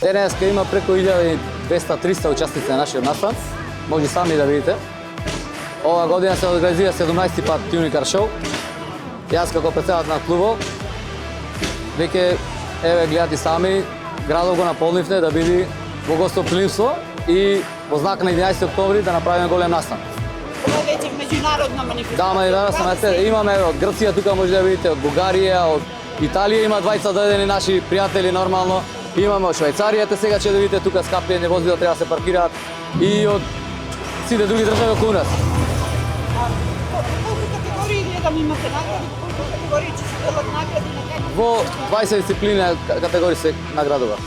Денеска има преку 1200-300 учесници на нашиот настан. Може сами да видите. Ова година се организира 17-ти пат Туникар шоу. Јас како председател на клубот, веќе еве гледате сами, градот го наполнивте да биде во гостопримство и во знак на 11 октомври да направиме голем настан. Ова е веќе меѓународна манифестација. Да, меѓународна, имаме од Грција, тука може да видите, од Бугарија, од Италија има 20 дојдени наши пријатели нормално. Имаме од Швајцарија, сега ќе да видите тука скапljene возила треба да се паркираат и од сите други држави околу нас. Колку категории гледам имате награди, колку категории ќе се делат награди на какви? Во 20 дисциплини категории се наградува.